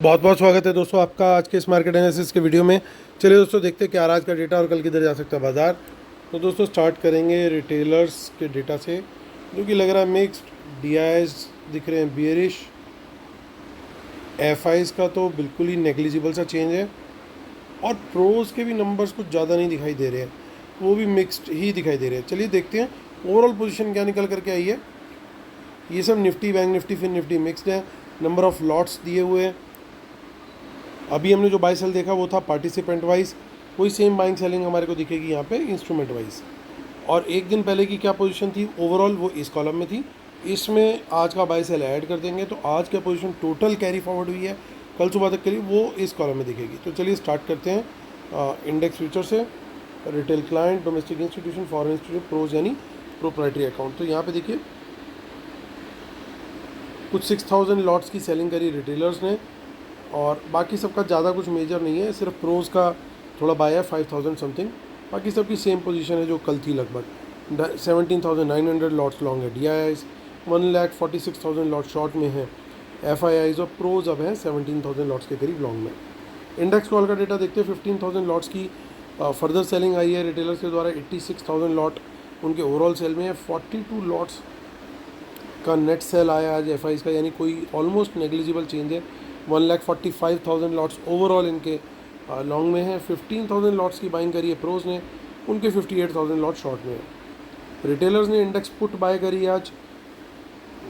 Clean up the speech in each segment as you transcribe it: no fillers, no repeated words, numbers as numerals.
बहुत बहुत स्वागत है दोस्तों आपका आज के इस मार्केट एनालिसिस के वीडियो में। चलिए दोस्तों देखते हैं कि आज का डेटा और कल किधर जा सकता है बाज़ार। तो दोस्तों स्टार्ट करेंगे रिटेलर्स के डेटा से, जो कि लग रहा है मिक्स्ड। डीआईएस दिख रहे हैं बियरिश। एफआईज का तो बिल्कुल ही नेग्लिजिबल सा चेंज है, और प्रोज के भी नंबर्स कुछ ज़्यादा नहीं दिखाई दे रहे हैं, वो भी मिक्स्ड ही दिखाई दे रहे हैं। चलिए देखते हैं ओवरऑल पोजीशन क्या निकल करके आई है। ये सब निफ्टी, बैंक निफ्टी, फिर निफ्टी मिक्स्ड है। नंबर ऑफ लॉट्स दिए हुए हैं। अभी हमने जो बाई सेल देखा वो था पार्टिसिपेंट वाइज, वही सेम बाइंग सेलिंग हमारे को दिखेगी यहाँ पे इंस्ट्रूमेंट वाइज। और एक दिन पहले की क्या पोजीशन थी ओवरऑल, वो इस कॉलम में थी। इसमें आज का बाई सेल ऐड कर देंगे तो आज क्या पोजीशन टोटल कैरी फॉरवर्ड हुई है कल सुबह तक के लिए, वो इस कॉलम में दिखेगी। तो चलिए स्टार्ट करते हैं इंडेक्स फ्यूचर से। Retail client, domestic institution, foreign institute, pros यानी प्रोप्राइटरी अकाउंट। तो यहाँ पे देखिए कुछ 6000 लॉट्स की सेलिंग करी रिटेलर्स ने, और बाकी सबका ज़्यादा कुछ मेजर नहीं है, सिर्फ प्रोज का थोड़ा बाय है 5000 समथिंग। बाकी सबकी सेम पोजीशन है जो कल थी लगभग। 17,900 लॉट्स लॉन्ग है डीआईआईज, 1,46,000 लॉट शॉर्ट में है एफआईआईज, और प्रोज अब है 17,000 लॉट्स के करीब लॉन्ग में। इंडेक्स कॉल का डेटा देखते हैं। 15,000 लॉट्स की फर्दर सेलिंग आई है रिटेलर्स के द्वारा। 86,000 लॉट उनके ओवरऑल सेल में है। 42 लॉट्स का नेट सेल आया आज एफआईज का, यानी कोई ऑलमोस्ट नेग्लिजिबल चेंज है। 1,45,000 लॉट्स ओवरऑल इनके लॉन्ग में है। 15,000 लॉट्स की बाइंग करी है प्रोज ने, उनके 58,000 लॉट शॉर्ट में है। रिटेलर्स ने इंडेक्स पुट बाय करी है आज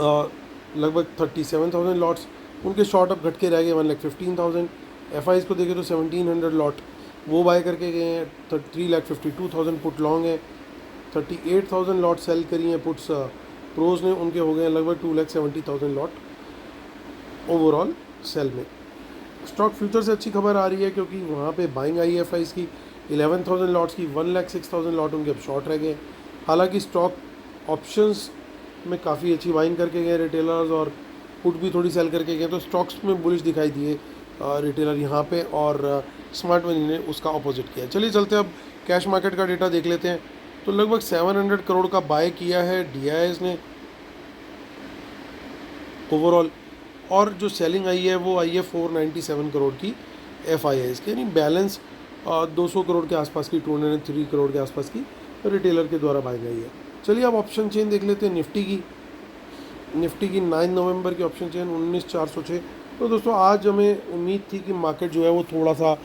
लगभग 37,000 लॉट्स, उनके शॉर्ट अब घट के रह गए 1,15,000। एफआईज को देखें तो 1,700 लॉट वो बाय करके गए हैं। 3,52,000 पुट लॉन्ग है। 38,000 लॉट सेल करी हैं पुट्स प्रोज ने, उनके हो गए लगभग 2,70,000 लॉट ओवरऑल सेल में। स्टॉक फ्यूचर से अच्छी खबर आ रही है क्योंकि वहाँ पे बाइंग आई है एफआईज की 11,000 लॉट्स की। 1,06,000 लॉट उनके अब शॉर्ट रह गए। हालांकि स्टॉक ऑप्शंस में काफ़ी अच्छी बाइंग करके गए रिटेलर्स, और पुट भी थोड़ी सेल करके गए, तो स्टॉक्स में बुलिश दिखाई दिए रिटेलर यहाँ पे, और स्मार्ट मनी ने उसका अपोजिट किया। चलिए चलते हैं अब कैश मार्केट का डेटा देख लेते हैं। तो लगभग 700 करोड़ का बाय किया है डीआईएस ने ओवरऑल, और जो सेलिंग आई है वो आई है 497 करोड़ की एफआईआईज के, यानी बैलेंस 200 करोड़ के आसपास की, 203 करोड़ के आसपास की रिटेलर के द्वारा बाई गई है। चलिए अब ऑप्शन चेन देख लेते हैं निफ्टी की। निफ्टी की 9 नवंबर की ऑप्शन चेन 19,406। तो दोस्तों आज हमें उम्मीद थी कि मार्केट जो है वो थोड़ा सा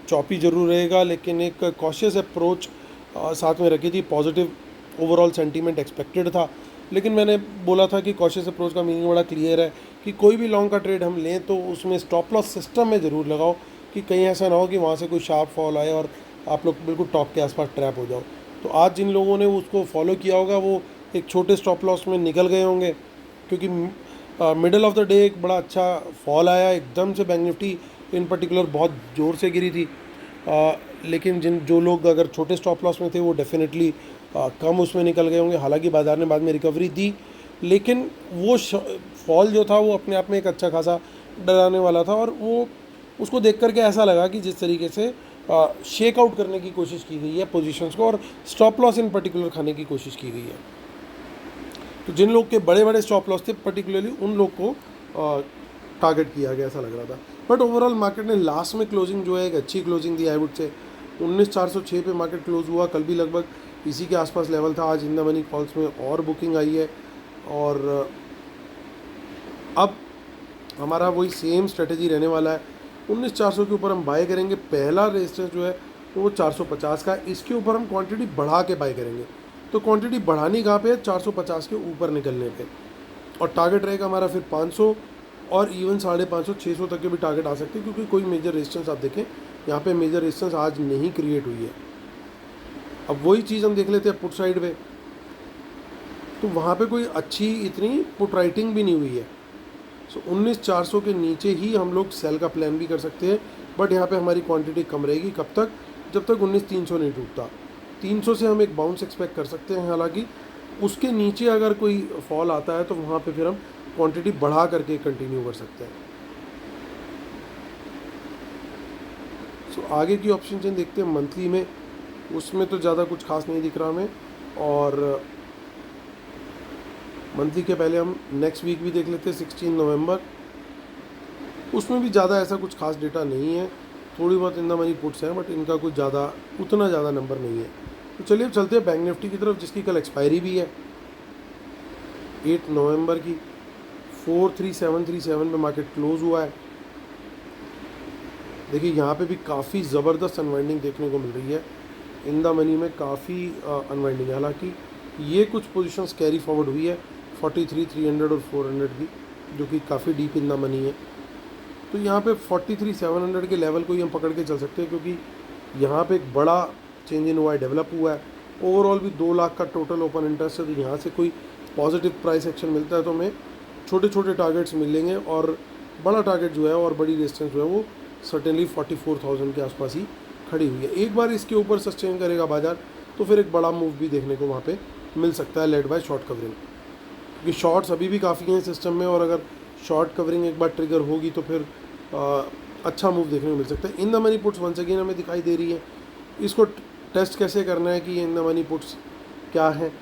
चॉपी जरूर रहेगा, लेकिन एक कॉशियस अप्रोच साथ में रखी थी। पॉजिटिव ओवरऑल सेंटीमेंट एक्सपेक्टेड था, लेकिन मैंने बोला था कि कॉशियस अप्रोच का मीनिंग बड़ा क्लियर है कि कोई भी लॉन्ग का ट्रेड हम लें तो उसमें स्टॉप लॉस सिस्टम में ज़रूर लगाओ, कि कहीं ऐसा ना हो कि वहाँ से कोई शार्प फॉल आए और आप लोग बिल्कुल टॉप के आसपास ट्रैप हो जाओ। तो आज जिन लोगों ने उसको फॉलो किया होगा वो एक छोटे स्टॉप लॉस में निकल गए होंगे, क्योंकि मिडल ऑफ द डे एक बड़ा अच्छा फॉल आया एकदम से। बैंक निफ्टी इन पर्टिकुलर बहुत ज़ोर से गिरी थी, लेकिन जो लोग अगर छोटे स्टॉप लॉस में थे वो डेफिनेटली कम उसमें निकल गए होंगे। हालांकि बाज़ार ने बाद में रिकवरी दी, लेकिन वो फॉल जो था वो अपने आप में एक अच्छा खासा डराने वाला था, और वो उसको देख करके ऐसा लगा कि जिस तरीके से शेक आउट करने की कोशिश की गई है पोजीशंस को, और स्टॉप लॉस इन पर्टिकुलर खाने की कोशिश की गई है। तो जिन लोग के बड़े बड़े स्टॉप लॉस थे पर्टिकुलरली उन लोग को टारगेट किया गया ऐसा लग रहा था। बट ओवरऑल मार्केट ने लास्ट में क्लोजिंग जो है एक अच्छी closing the I would say. 19,406 पे मार्केट क्लोज हुआ। कल भी लगभग इसी के आसपास लेवल था। आज इन द मनी कॉल्स में और बुकिंग आई है, और अब हमारा वही सेम स्ट्रेटेजी रहने वाला है। 19,400 के ऊपर हम बाय करेंगे। पहला रेजिस्टेंस जो है वो 450 का है, इसके ऊपर हम क्वांटिटी बढ़ा के बाय करेंगे। तो क्वांटिटी बढ़ानी कहाँ पे है? 450 के ऊपर निकलने पे, और टारगेट रहेगा हमारा फिर 500, और इवन 550, 600 तक के भी टारगेट आ सकते हैं, क्योंकि कोई मेजर रेजिस्टेंस आप देखें यहाँ पे मेजर रेजिस्टेंस आज नहीं क्रिएट हुई है। अब वही चीज़ हम देख लेते हैं पुट साइड पे, तो वहाँ पे कोई अच्छी इतनी पुट राइटिंग भी नहीं हुई है। सो 19,400 के नीचे ही हम लोग सेल का प्लान भी कर सकते हैं, बट यहाँ पे हमारी क्वांटिटी कम रहेगी। कब तक? जब तक 19,300 नहीं टूटता। 300 से हम एक बाउंस एक्सपेक्ट कर सकते हैं। हालांकि उसके नीचे अगर कोई फॉल आता है तो वहाँ पे फिर हम क्वांटिटी बढ़ा करके कंटिन्यू कर सकते हैं। सो आगे की ऑप्शन चेन देखते हैं मंथली में। उसमें तो ज़्यादा कुछ खास नहीं दिख रहा हमें, और मंथली के पहले हम नेक्स्ट वीक भी देख लेते हैं 16 नवंबर। उसमें भी ज़्यादा ऐसा कुछ खास डेटा नहीं है, थोड़ी बहुत इन द मनी पुट्स हैं, बट इनका कुछ ज़्यादा उतना ज़्यादा नंबर नहीं है। तो चलिए अब चलते हैं बैंक निफ्टी की तरफ, जिसकी कल एक्सपायरी भी है 8 नवंबर की। 43737 पे मार्केट क्लोज हुआ है। देखिए यहाँ पे भी काफ़ी ज़बरदस्त अनवाइंडिंग देखने को मिल रही है, इन द मनी में काफ़ी अनवाइंडिंग है। हालांकि ये कुछ पोजीशंस कैरी फॉरवर्ड हुई है 43,300 और 400 की, जो कि काफ़ी डीप इन द मनी है। तो यहाँ पे 43,700 के लेवल को ही हम पकड़ के चल सकते हैं, क्योंकि यहाँ पे एक बड़ा चेंज इन हुआ है, डेवलप हुआ है। ओवरऑल भी 2 लाख का टोटल ओपन इंटरेस्ट है, तो यहाँ से कोई पॉजिटिव प्राइस एक्शन मिलता है तो हमें छोटे छोटे टारगेट्स मिलेंगे, और बड़ा टारगेट जो है और बड़ी रेजिस्टेंस जो है वो सर्टेनली 44,000 के आसपास ही खड़ी हुई है। एक बार इसके ऊपर सस्टेन करेगा बाजार तो फिर एक बड़ा मूव भी देखने को वहाँ पे मिल सकता है, लेड बाय शॉर्ट कवरिंग, क्योंकि शॉर्ट्स अभी भी काफ़ी हैं सिस्टम में, और अगर शॉर्ट कवरिंग एक बार ट्रिगर होगी तो फिर अच्छा मूव देखने को मिल सकता है। In the money puts once again हमें दिखाई दे रही है। इसको टेस्ट कैसे करना है कि ये इन द मनी पुट्स क्या है,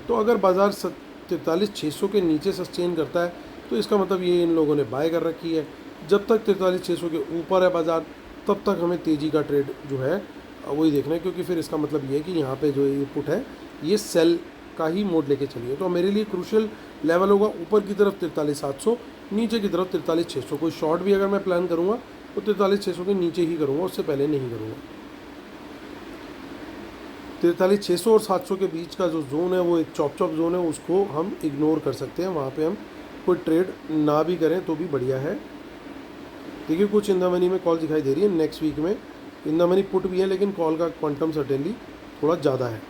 तो अगर बाज़ार 43,600 के नीचे सस्टेन करता है तो इसका मतलब ये इन लोगों ने बाय कर रखी है। जब तक 43,600 के ऊपर है बाज़ार, तब तक हमें तेज़ी का ट्रेड जो है वही देखना है, क्योंकि फिर इसका मतलब ये है कि यहाँ पे जो ये पुट है ये सेल का ही मोड लेके चलिए। तो मेरे लिए क्रूशियल लेवल होगा ऊपर की तरफ 43,700, नीचे की तरफ 43,600। कोई शॉर्ट भी अगर मैं प्लान करूँगा तो 43,600 के नीचे ही करूँगा, उससे पहले नहीं करूँगा। 43,600 और 700 के बीच का जो जोन है वो एक चॉप जोन है, उसको हम इग्नोर कर सकते हैं, वहाँ पे हम कोई ट्रेड ना भी करें तो भी बढ़िया है। देखिए कुछ इन द मनी में कॉल दिखाई दे रही है, नेक्स्ट वीक में इन द मनी पुट भी है, लेकिन कॉल का क्वांटम सर्टेनली थोड़ा ज़्यादा है।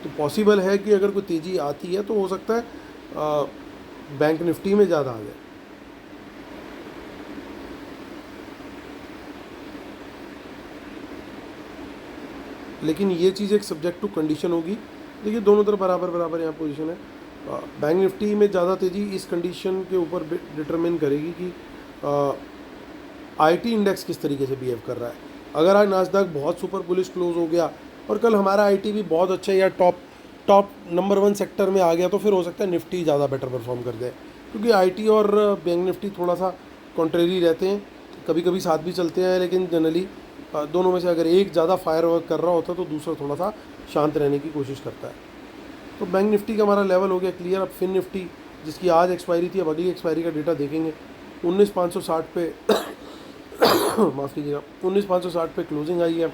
तो पॉसिबल है कि अगर कोई तेज़ी आती है तो हो सकता है बैंक निफ्टी में ज़्यादा आ जाए। लेकिन ये चीज़ एक सब्जेक्ट टू कंडीशन होगी। देखिए दोनों तरफ बराबर बराबर यहाँ पोजीशन है। बैंक निफ्टी में ज़्यादा तेज़ी इस कंडीशन के ऊपर डिटरमिन करेगी कि आईटी इंडेक्स किस तरीके से बिहेव कर रहा है। अगर आज नास्डैक बहुत सुपर बुलिश क्लोज हो गया और कल हमारा आईटी भी बहुत अच्छा या टॉप नंबर 1 सेक्टर में आ गया, तो फिर हो सकता है निफ्टी ज़्यादा बेटर परफॉर्म कर जाए, क्योंकि आईटी और बैंक निफ्टी थोड़ा सा कॉन्ट्रेरी रहते हैं, कभी कभी साथ भी चलते हैं, लेकिन जनरली दोनों में से अगर एक ज़्यादा फायर वर्क कर रहा होता तो दूसरा थोड़ा सा शांत रहने की कोशिश करता है। तो बैंक निफ्टी का हमारा लेवल हो गया क्लियर। अब फिन निफ्टी, जिसकी आज एक्सपायरी थी, अब अगली एक्सपायरी का डेटा देखेंगे। 19,560 पे माफ़ कीजिएगा, 19,560 पे क्लोजिंग आई है।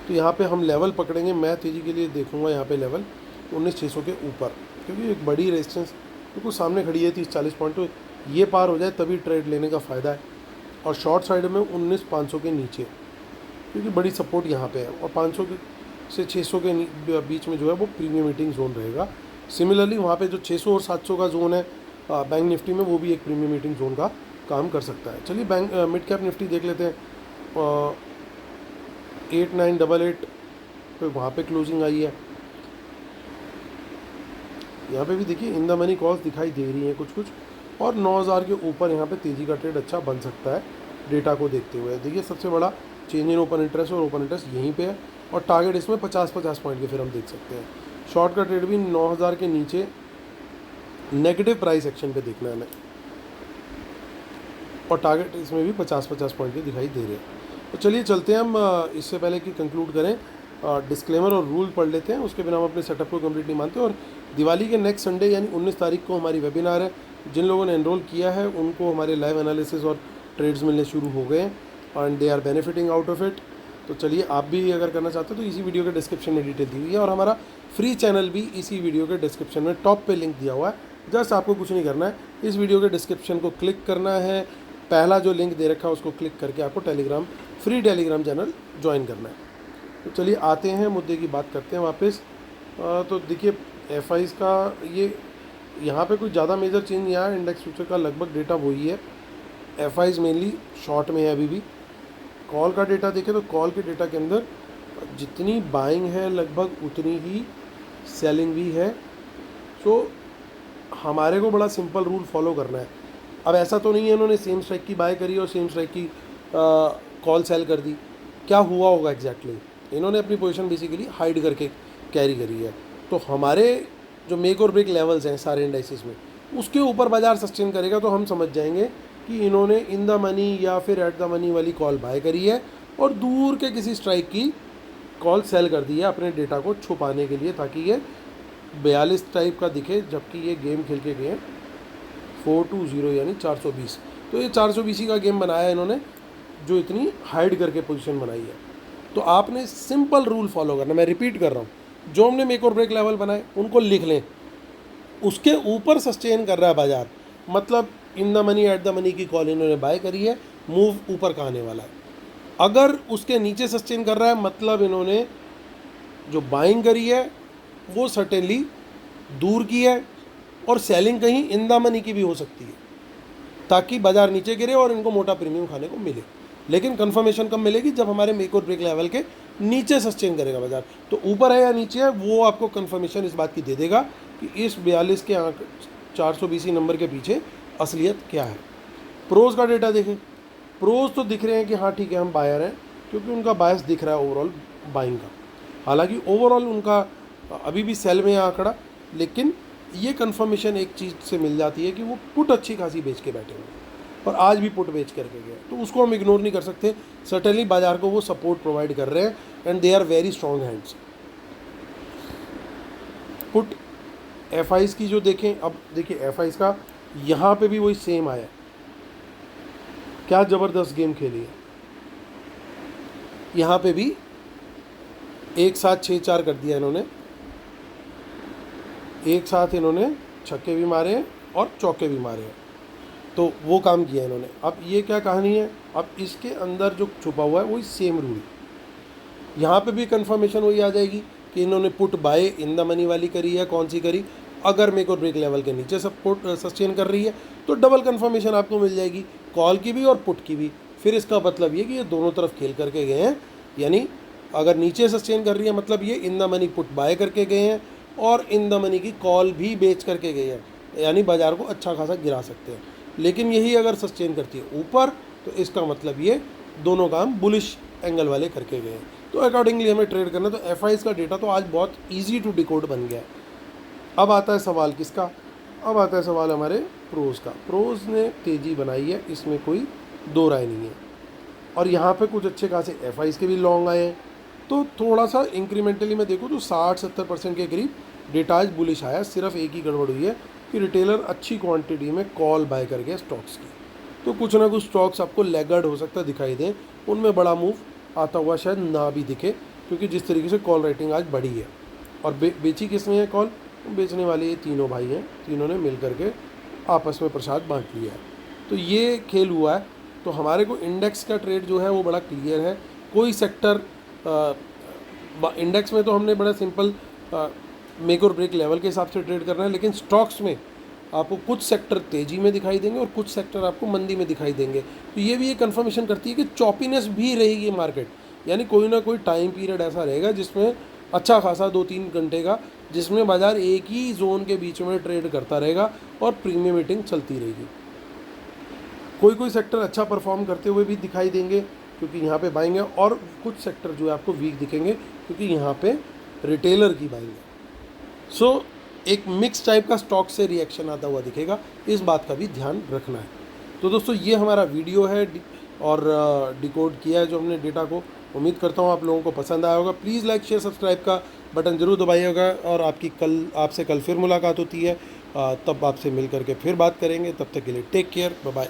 तो यहाँ पे हम लेवल पकड़ेंगे, मैं तेज़ी के लिए देखूंगा यहाँ पे लेवल 19,600 के ऊपर, क्योंकि एक बड़ी रेजिस्टेंस बिल्कुल सामने खड़ी है 30-40 पॉइंट, तो ये पार हो जाए तभी ट्रेड लेने का फ़ायदा है। और शॉर्ट साइड में 19,500 के नीचे, क्योंकि बड़ी सपोर्ट यहाँ पे है, और 500 से 600 के बीच में जो है वो प्रीमियम मीटिंग जोन रहेगा। सिमिलरली वहाँ पे जो 600 और 700 का जोन है बैंक निफ्टी में, वो भी एक प्रीमियम मीटिंग जोन का काम कर सकता है। चलिए बैंक मिड कैप निफ्टी देख लेते हैं। 8,988 पे वहाँ पे क्लोजिंग आई है। यहाँ पे भी देखिए इन द मनी कॉल्स दिखाई दे रही हैं कुछ, और 9,000 के ऊपर यहाँ पे तेज़ी का ट्रेड अच्छा बन सकता है डेटा को देखते हुए। देखिए सबसे बड़ा चेंज इन ओपन इंटरेस्ट, और ओपन इंटरेस्ट यहीं पे है, और टारगेट इसमें 50-50 पॉइंट के फिर हम देख सकते हैं। शॉर्ट का ट्रेड भी 9,000 के नीचे नेगेटिव प्राइस एक्शन पे देखना है हमें, और टारगेट इसमें भी 50-50 पॉइंट के दिखाई दे रहे हैं। तो चलिए चलते हैं हम, इससे पहले कि कंक्लूड करें डिस्क्लेमर और रूल पढ़ लेते हैं, उसके बिना हम अपने सेटअप को कंप्लीट नहीं मानते। और दिवाली के नेक्स्ट संडे यानी 19 तारीख को हमारी वेबिनार है। जिन लोगों ने एनरोल किया है उनको हमारे लाइव एनालिसिस और ट्रेड्स मिलने शुरू हो गए and they are benefiting out of it. तो चलिए आप भी अगर करना चाहते हो तो इसी वीडियो के डिस्क्रिप्शन में डिटेल दी हुई है, और हमारा फ्री चैनल भी इसी वीडियो के डिस्क्रिप्शन में टॉप पे लिंक दिया हुआ है। जस्ट आपको कुछ नहीं करना है, इस वीडियो के डिस्क्रिप्शन को क्लिक करना है, पहला जो लिंक दे रखा है उसको क्लिक करके आपको फ्री टेलीग्राम चैनल ज्वाइन करना है। तो चलिए आते हैं मुद्दे की बात करते हैं वापस। तो देखिए एफआईज का ये यहाँ पे कोई ज़्यादा मेजर चेंज नहीं आया, इंडेक्स फ्यूचर का लगभग डेटा वही है। एफआईज मेनली शॉर्ट में है अभी भी। कॉल का डेटा देखें तो कॉल के डेटा के अंदर जितनी बाइंग है लगभग उतनी ही सेलिंग भी है। सो हमारे को बड़ा सिंपल रूल फॉलो करना है। अब ऐसा तो नहीं है इन्होंने सेम स्ट्राइक की बाय करी और सेम स्ट्राइक की कॉल सेल कर दी, क्या हुआ होगा एग्जैक्टली? इन्होंने अपनी पोजीशन बेसिकली हाइड करके कैरी करी है। तो हमारे जो मेक और ब्रेक लेवल्स हैं सारे इंडाइसिस में, उसके ऊपर बाजार सस्टेन करेगा तो हम समझ जाएंगे कि इन्होंने इन द मनी या फिर एट द मनी वाली कॉल बाय करी है और दूर के किसी स्ट्राइक की कॉल सेल कर दी है अपने डेटा को छुपाने के लिए, ताकि ये 42 टाइप का दिखे, जबकि ये गेम खेल के गए 420 यानी 420। तो ये 420 का गेम बनाया है इन्होंने, जो इतनी हाइड करके पोजीशन बनाई है। तो आपने सिंपल रूल फॉलो करना, मैं रिपीट कर रहा हूँ, जो हमने मेक और ब्रेक लेवल बनाए उनको लिख लें, उसके ऊपर सस्टेन कर रहा है बाजार, मतलब इन the money at the money की कॉल इन्होंने बाय करी है, मूव ऊपर का आने वाला है। अगर उसके नीचे सस्टेन कर रहा है, मतलब इन्होंने जो बाइंग करी है वो सर्टेनली दूर की है और सेलिंग कहीं इन द मनी की भी हो सकती है, ताकि बाजार नीचे गिरे और इनको मोटा प्रीमियम खाने को मिले। लेकिन कंफर्मेशन कब मिलेगी? जब हमारे मेक और ब्रेक लेवल के नीचे सस्टेन करेगा बाजार। तो ऊपर है या नीचे है, वो आपको कंफर्मेशन इस बात की दे देगा कि इस 42 के आंक 420 नंबर के पीछे असलियत क्या है। प्रोज का डेटा देखें, प्रोज तो दिख रहे हैं कि हाँ ठीक है हम बायर हैं, क्योंकि उनका बायस दिख रहा है ओवरऑल बाइंग का। हालांकि ओवरऑल उनका अभी भी सेल में है आंकड़ा, लेकिन ये कंफर्मेशन एक चीज़ से मिल जाती है कि वो पुट अच्छी खासी बेच के बैठे हुए और आज भी पुट बेच करके गए, तो उसको हम इग्नोर नहीं कर सकते। सर्टेनली बाजार को वो सपोर्ट प्रोवाइड कर रहे हैं and they are very strong hands. Put FIIs की जो देखें, अब देखिए एफ आईज का यहाँ पे भी वही सेम आया, क्या ज़बरदस्त गेम खेली है। यहाँ पे भी एक साथ 6-4 कर दिया इन्होंने, एक साथ इन्होंने छक्के भी मारे हैं और चौके भी मारे हैं, तो वो काम किया इन्होंने। अब ये क्या कहानी है, अब इसके अंदर जो छुपा हुआ है वही सेम रूल, यहाँ पे भी कंफर्मेशन वही आ जाएगी कि इन्होंने put buy in the money वाली करी है, कौन सी करी, अगर मेक और ब्रेक लेवल के नीचे सपोर्ट सस्टेन कर रही है तो डबल कंफर्मेशन आपको मिल जाएगी, कॉल की भी और पुट की भी। फिर इसका मतलब ये कि ये दोनों तरफ खेल करके गए हैं, यानी अगर नीचे सस्टेन कर रही है मतलब ये इन द मनी पुट बाय करके गए हैं और इन द मनी की कॉल भी बेच करके गए हैं, यानी बाजार को अच्छा खासा गिरा सकते हैं। लेकिन यही अगर सस्टेन करती है ऊपर, तो इसका मतलब ये दोनों काम बुलिश एंगल वाले करके गए हैं। तो अकॉर्डिंगली हमें ट्रेड करना। तो एफ आईज का डेटा तो आज बहुत ईजी टू डिकोड बन गया है। अब आता है सवाल किसका, अब आता है सवाल हमारे प्रोज का। प्रोज ने तेज़ी बनाई है, इसमें कोई दो राय नहीं है, और यहाँ पे कुछ अच्छे खासे एफ आईज के भी लॉन्ग आए हैं। तो थोड़ा सा इंक्रीमेंटली मैं देखूँ तो 60-70% के करीब डेटा आज बुलिश आया। सिर्फ एक ही गड़बड़ हुई है कि रिटेलर अच्छी क्वांटिटी में कॉल बाय कर गया स्टॉक्स की, तो कुछ ना कुछ स्टॉक्स आपको लैगर्ड हो सकता है दिखाई दें, उनमें बड़ा मूव आता हुआ शायद ना भी दिखे, क्योंकि जिस तरीके से कॉल रेटिंग आज बढ़ी है। और बेची किसने है कॉल? बेचने वाले ये तीनों भाई हैं, तीनों ने मिल करके आपस में प्रसाद बांट लिया है। तो ये खेल हुआ है। तो हमारे को इंडेक्स का ट्रेड जो है वो बड़ा क्लियर है। कोई सेक्टर इंडेक्स में तो हमने बड़ा सिंपल मेक और ब्रेक लेवल के हिसाब से ट्रेड करना है, लेकिन स्टॉक्स में आपको कुछ सेक्टर तेज़ी में दिखाई देंगे और कुछ सेक्टर आपको मंदी में दिखाई देंगे। तो ये भी एक कंफर्मेशन करती है कि चॉपीनेस भी रहेगी मार्केट, यानी कोई ना कोई टाइम पीरियड ऐसा रहेगा जिसमें अच्छा खासा 2-3 घंटे का, जिसमें बाजार एक ही जोन के बीच में ट्रेड करता रहेगा और प्रीमियम मीटिंग चलती रहेगी। कोई कोई सेक्टर अच्छा परफॉर्म करते हुए भी दिखाई देंगे क्योंकि यहाँ पे बाइंग है, और कुछ सेक्टर जो है आपको वीक दिखेंगे क्योंकि यहाँ पे रिटेलर की बाइंग है। सो एक मिक्स टाइप का स्टॉक से रिएक्शन आता हुआ दिखेगा, इस बात का भी ध्यान रखना है। तो दोस्तों ये हमारा वीडियो है और डिकोड किया है जो हमने डेटा को। उम्मीद करता हूँ आप लोगों को पसंद आया होगा। प्लीज़ लाइक शेयर सब्सक्राइब का बटन ज़रूर दबाइएगा, और आपसे कल फिर मुलाकात होती है, तब आपसे मिल करके फिर बात करेंगे। तब तक के लिए टेक केयर, बाय बाय।